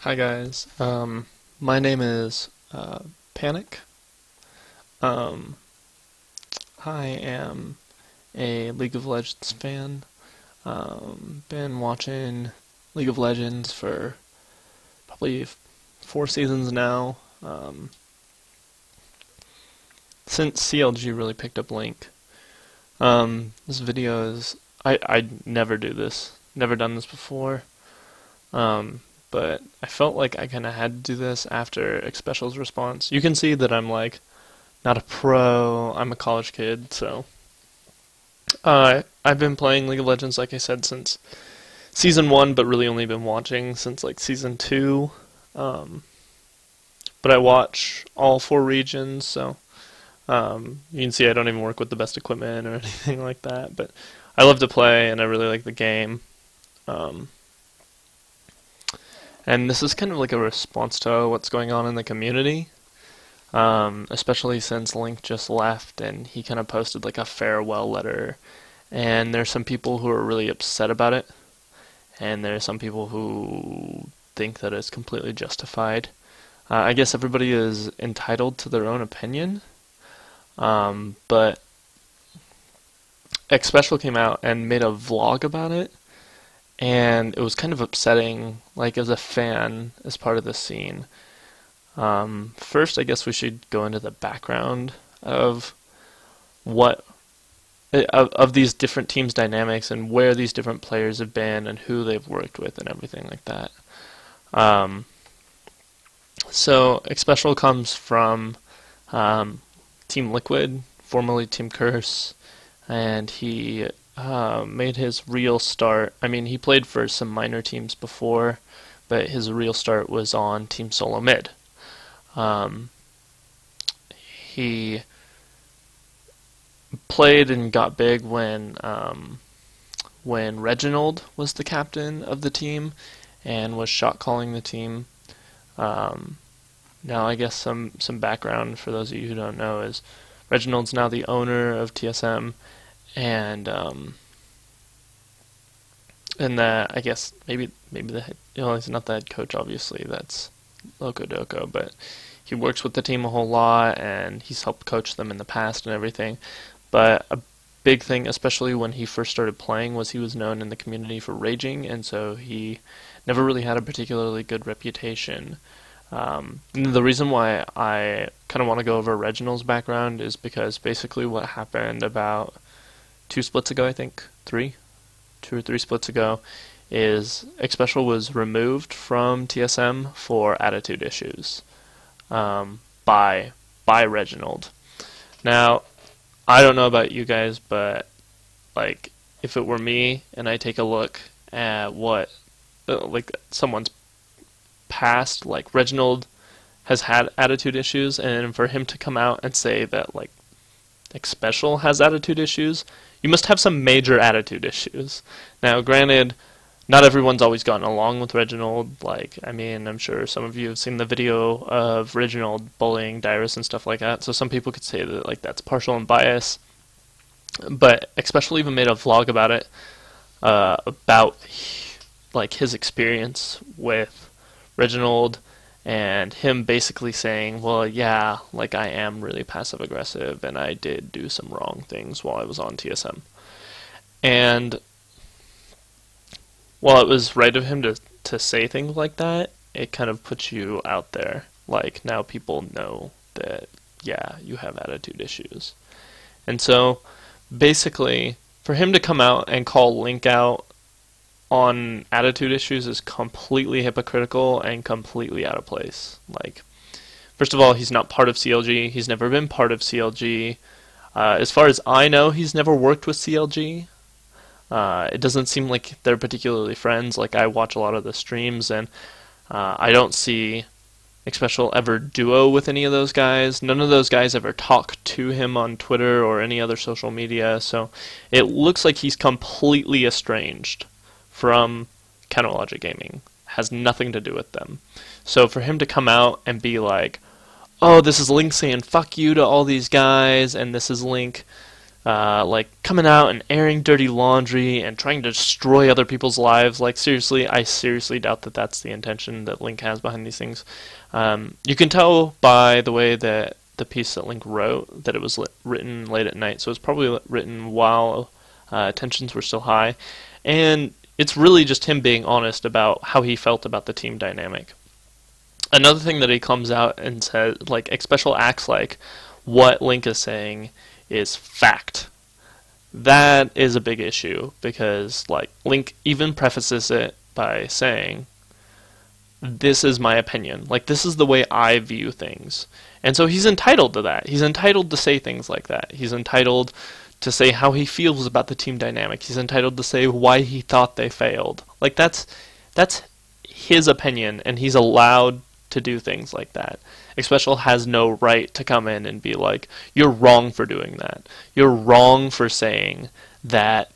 Hi guys, my name is Panic. Um, I am a League of Legends fan. Been watching League of Legends for probably 4 seasons now. Since CLG really picked up Link. This video is I never do this, never done this before. But I felt like I kind of had to do this after Xpecial's response. You can see that I'm like not a pro. I'm a college kid, so I've been playing League of Legends, like I said, since season 1, but really only been watching since like season 2. Um, but I watch all 4 regions, so you can see I don't even work with the best equipment or anything like that. But I love to play, and I really like the game. Um, and this is kind of like a response to what's going on in the community. Especially since Link just left and he kind of posted like a farewell letter, and there's some people who are really upset about it, and there's some people who think that it's completely justified. I guess everybody is entitled to their own opinion, but Xpecial came out and made a vlog about it, and it was kind of upsetting, like as a fan, as part of the scene. First, I guess we should go into the background of what of these different teams' dynamics and where these different players have been and who they've worked with and everything like that. Um, so Xpecial comes from Team Liquid, formerly Team Curse, and he made his real start. I mean, he played for some minor teams before, but his real start was on Team Solo Mid. Um, he played and got big when Reginald was the captain of the team and was shot calling the team. Um, Now, I guess some background for those of you who don't know is Reginald's now the owner of TSM, and that I guess maybe the head, he's not the head coach, obviously. That's Loco Doco, but he works with the team a whole lot, and he's helped coach them in the past and everything. But a big thing, especially when he first started playing, was he was known in the community for raging, and so he never really had a particularly good reputation. And the reason why I kind of want to go over Reginald's background is because basically what happened about 2 splits ago, I think, 2 or 3 splits ago, is Xpecial was removed from TSM for attitude issues by Reginald. Now, I don't know about you guys, but like if it were me and I take a look at what like someone's past, like Reginald has had attitude issues, and for him to come out and say that like Xpecial has attitude issues, you must have some major attitude issues. Now, granted, not everyone's always gotten along with Reginald. Like, I mean, I'm sure some of you have seen the video of Reginald bullying Dyrus and stuff like that, so some people could say that like that's partial and bias. But Xpecial even made a vlog about it, about like his experience with Reginald, and him basically saying, well, yeah, like I am really passive aggressive and I did do some wrong things while I was on TSM. And while it was right of him to say things like that, it kind of puts you out there. Like, now people know that, yeah, you have attitude issues. And so, basically, for him to come out and call Link out on attitude issues is completely hypocritical and completely out of place. Like, first of all, he's not part of CLG. He's never been part of CLG. As far as I know, he's never worked with CLG. It doesn't seem like they're particularly friends. Like, I watch a lot of the streams, and I don't see Xpecial ever duo with any of those guys. None of those guys ever talk to him on Twitter or any other social media, so it looks like he's completely estranged from Logic Gaming. Has nothing to do with them. So for him to come out and be like, oh, this is Link saying fuck you to all these guys, and this is Link like coming out and airing dirty laundry and trying to destroy other people's lives. Like seriously, I seriously doubt that that's the intention that Link has behind these things. You can tell by the way that the piece that Link wrote that it was written late at night, so it's probably written while tensions were still high, and it's really just him being honest about how he felt about the team dynamic. Another thing that he comes out and says, like, Xpecial acts like what Link is saying is fact. That is a big issue because, like, Link even prefaces it by saying, "This is my opinion. Like, this is the way I view things." And so he's entitled to that. He's entitled to say things like that. He's entitled to say how he feels about the team dynamic. He's entitled to say why he thought they failed. Like, that's his opinion, and he's allowed to do things like that. Xpecial has no right to come in and be like, "You're wrong for doing that. You're wrong for saying that,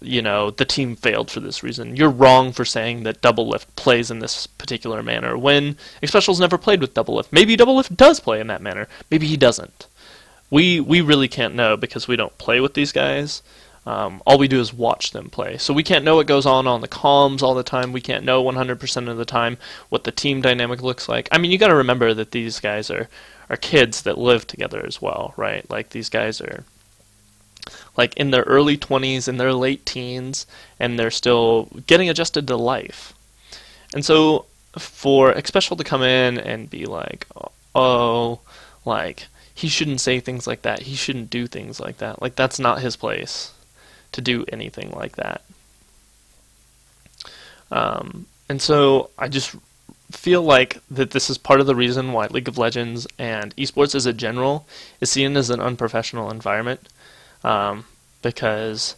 you know, the team failed for this reason. You're wrong for saying that Double Lift plays in this particular manner," when Xpecial's never played with Double Lift. Maybe Double Lift does play in that manner. Maybe he doesn't. We really can't know because we don't play with these guys. All we do is watch them play. So we can't know what goes on the comms all the time. We can't know 100% of the time what the team dynamic looks like. I mean, you got to remember that these guys are kids that live together as well, right? Like, these guys are like in their early 20s, in their late teens, and they're still getting adjusted to life. And so for Xpecial to come in and be like, "Oh, like, he shouldn't say things like that. He shouldn't do things like that." Like, that's not his place to do anything like that. And so I just feel like that this is part of the reason why League of Legends and esports as a general is seen as an unprofessional environment. Because,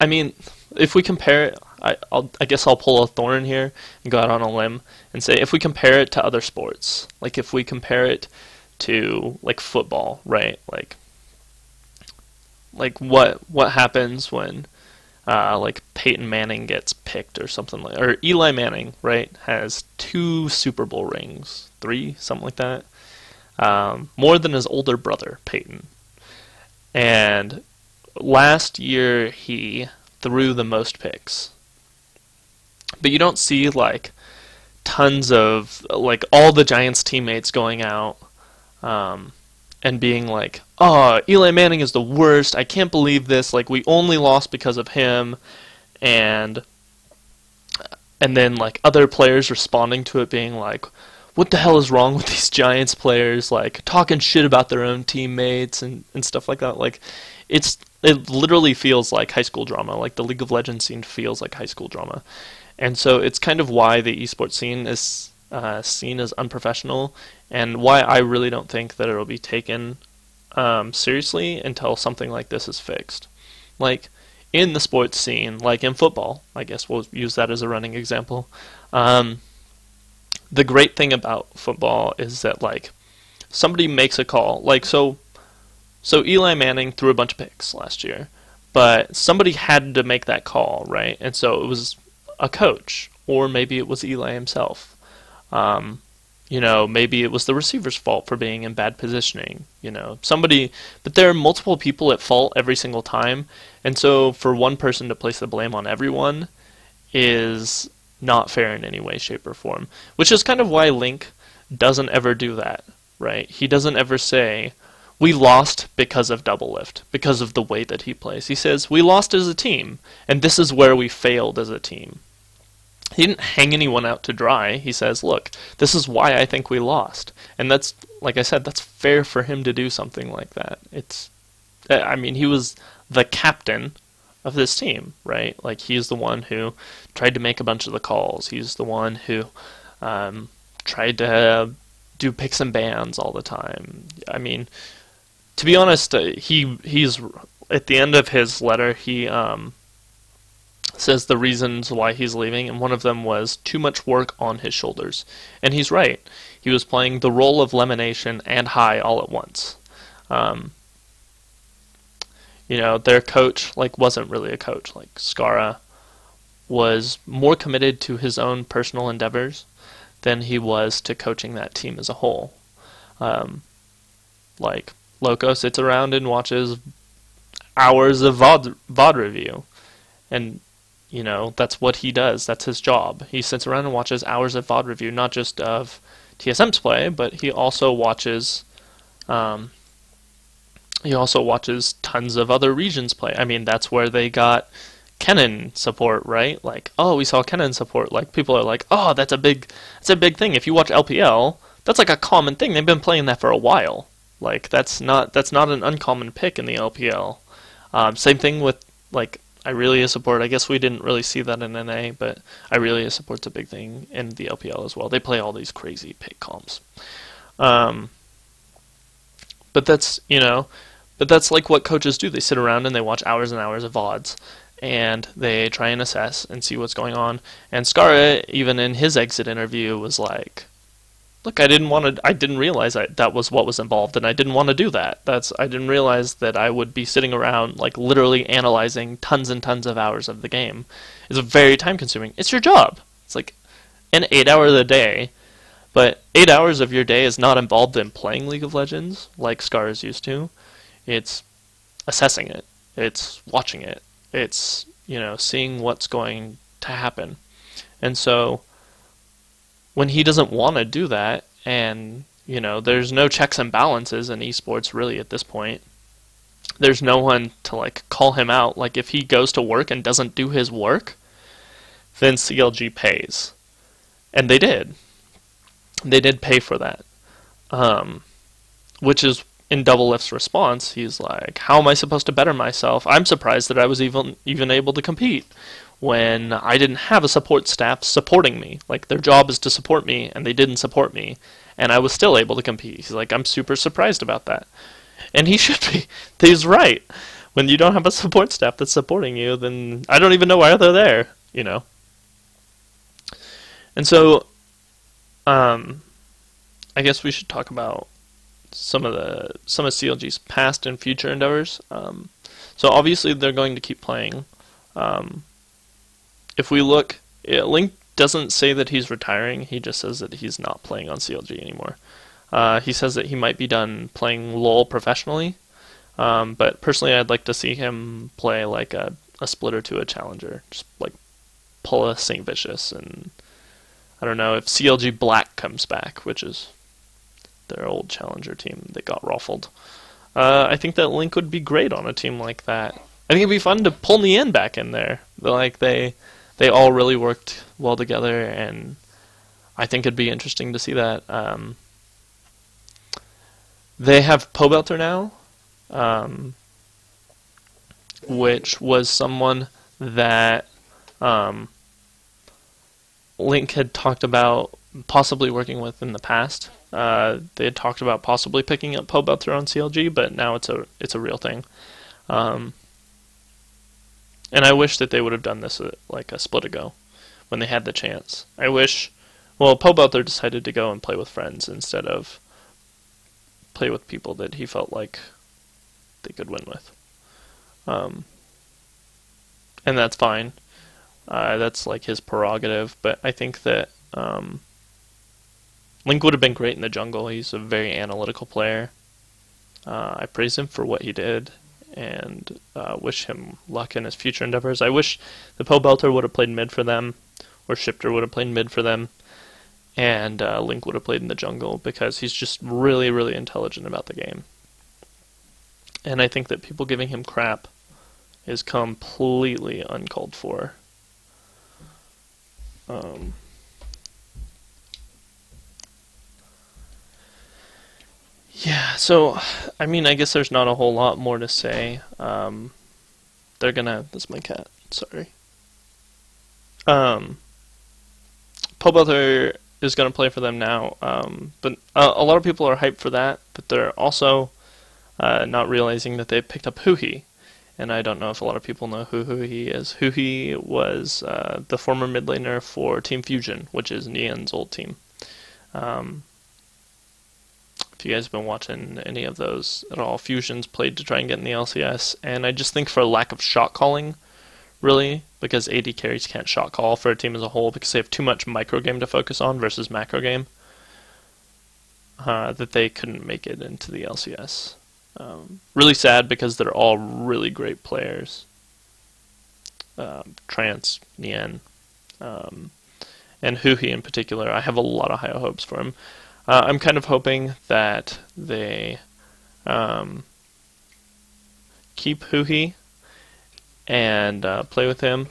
I mean, if we compare it, I guess I'll pull a thorn here and go out on a limb and say, if we compare it to other sports, like if we compare it to like football, right? Like what happens when like Peyton Manning gets picked or something like, or Eli Manning, right, has 2 Super Bowl rings, 3, something like that, more than his older brother Peyton. And last year he threw the most picks, but you don't see like tons of like all the Giants teammates going out and being like, "Oh, Eli Manning is the worst. I can't believe this. Like, we only lost because of him." And then like other players responding to it being like, "What the hell is wrong with these Giants players? Like, talking shit about their own teammates and stuff like that." Like, it literally feels like high school drama. Like, the League of Legends scene feels like high school drama. And so it's kind of why the esports scene is seen as unprofessional, and why I really don't think that it'll be taken seriously until something like this is fixed. Like, in the sports scene, like in football, I guess we'll use that as a running example. The great thing about football is that, like, somebody makes a call. Like, so Eli Manning threw a bunch of picks last year, but somebody had to make that call, right? And so it was a coach, or maybe it was Eli himself. You know, maybe it was the receiver's fault for being in bad positioning, you know, somebody, but there are multiple people at fault every single time, and so for one person to place the blame on everyone is not fair in any way, shape, or form, which is kind of why Link doesn't ever do that, right? He doesn't ever say, "We lost because of Double Lift, because of the way that he plays." He says, "We lost as a team, and this is where we failed as a team." He didn't hang anyone out to dry. He says, "Look, this is why I think we lost." And that's, like I said, that's fair for him to do something like that. I mean, he was the captain of this team, right? Like, he's the one who tried to make a bunch of the calls. He's the one who tried to do picks and bans all the time. I mean, to be honest, he's at the end of his letter, he says the reasons why he's leaving, and one of them was too much work on his shoulders. And he's right. He was playing the role of Lemonation and High all at once. You know, their coach, like, wasn't really a coach. Like, Skara was more committed to his own personal endeavors than he was to coaching that team as a whole. Like, Loco sits around and watches hours of VOD review. And, you know, that's what he does. That's his job. He sits around and watches hours of VOD review, not just of TSM's play, but he also watches tons of other regions play. I mean, that's where they got Kennen support, right? Like, oh, we saw Kennen support. Like, people are like, oh, that's a big thing. If you watch LPL, that's like a common thing. They've been playing that for a while. Like, that's not an uncommon pick in the LPL. Same thing with, like, Irelia support. I guess we didn't really see that in NA, but Irelia support's a big thing in the LPL as well. They play all these crazy pick comps. But that's, you know, but that's like what coaches do. They sit around and they watch hours and hours of VODs, and they try and assess and see what's going on. And Skara, even in his exit interview, was like, look, I didn't realize that was what was involved, and I didn't want to do that. I didn't realize that I would be sitting around, like, literally analyzing tons and tons of hours of the game. It's very time consuming. It's your job. It's like an 8 hour of the day, but 8 hours of your day is not involved in playing League of Legends like Scar is used to. It's assessing it. It's watching it. It's, you know, seeing what's going to happen. And so when he doesn't want to do that, and, you know, there's no checks and balances in esports really at this point. There's no one to, like, call him out. Like, if he goes to work and doesn't do his work, then CLG pays. And they did. They did pay for that. Which is, in Doublelift's response, he's like, how am I supposed to better myself? I'm surprised that I was even able to compete when I didn't have a support staff supporting me. Like, their job is to support me, and they didn't support me, and I was still able to compete. He's like, I'm super surprised about that. And he should be. He's right. When you don't have a support staff that's supporting you, then I don't even know why they're there, you know? And so, I guess we should talk about some of CLG's past and future endeavors. So obviously they're going to keep playing. If we look, Link doesn't say that he's retiring. He just says that he's not playing on CLG anymore. He says that he might be done playing LoL professionally. But personally, I'd like to see him play like a split or two, a challenger. Just like pull a St. Vicious, and I don't know if CLG Black comes back, which is their old challenger team that got ruffled. I think that Link would be great on a team like that. I think it'd be fun to pull Nian back in there. They all really worked well together, and I think it'd be interesting to see that. They have Pobelter now, which was someone that Link had talked about possibly working with in the past. They had talked about possibly picking up Pobelter on CLG, but now it's a real thing. And I wish that they would have done this like a split ago, when they had the chance. I wish, well, Pobelter decided to go and play with friends instead of play with people that he felt like they could win with. And that's fine. That's like his prerogative, but I think that Link would have been great in the jungle. He's a very analytical player. I praise him for what he did, and wish him luck in his future endeavors. I wish the Pobelter would have played mid for them, or Shifter would have played mid for them, and Link would have played in the jungle, because he's just really, really intelligent about the game. And I think that people giving him crap is completely uncalled for. Yeah, so, I mean, I guess there's not a whole lot more to say. They're gonna... That's my cat, sorry. Pobelter is gonna play for them now, but a lot of people are hyped for that, but they're also not realizing that they picked up Huhi. And I don't know if a lot of people know who Huhi is. Huhi was the former mid laner for Team Fusion, which is Nian's old team. If you guys have been watching any of those at all, Fusion's played to try and get in the LCS, and I just think for lack of shot calling, really, because AD carries can't shot call for a team as a whole because they have too much micro game to focus on versus macro game, that they couldn't make it into the LCS. Really sad because they're all really great players. Trance, Nien, um, and Huhi in particular. I have a lot of high hopes for him. I'm kind of hoping that they keep Huhi and play with him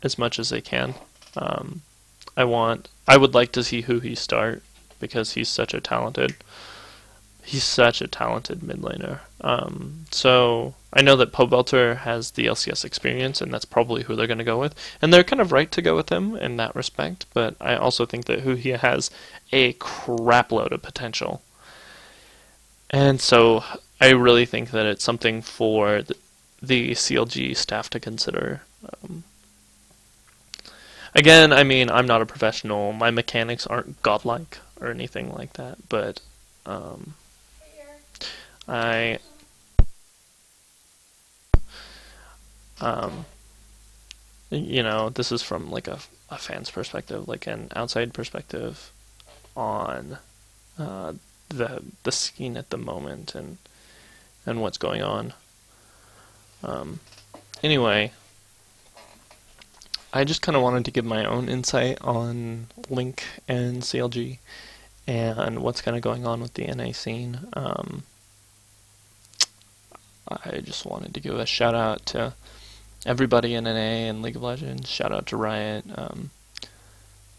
as much as they can. I would like to see Huhi start because he's such a talented mid laner. So I know that Pobelter has the LCS experience, and that's probably who they're going to go with. And they're kind of right to go with him in that respect, but I also think that Huhi has a crap load of potential. And so I really think that it's something for the CLG staff to consider. Again, I mean, I'm not a professional. My mechanics aren't godlike or anything like that, but I this is from like a fan's perspective, like an outside perspective on the scene at the moment and what's going on. Anyway, I just kind of wanted to give my own insight on Link and CLG and what's kind of going on with the NA scene. I just wanted to give a shout out to everybody in NA and League of Legends. Shout out to Riot.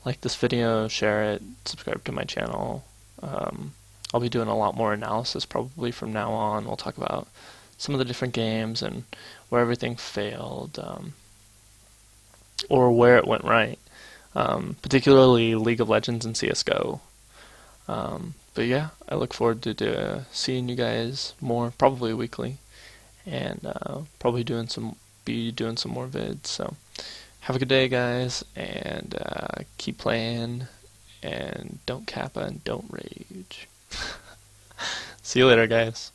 Like this video, share it, subscribe to my channel. I'll be doing a lot more analysis probably from now on. We'll talk about some of the different games and where everything failed, or where it went right, particularly League of Legends and CSGO. But yeah, I look forward to seeing you guys more, probably weekly, and probably be doing some more vids. So have a good day, guys, and keep playing, and don't kappa and don't rage. See you later, guys.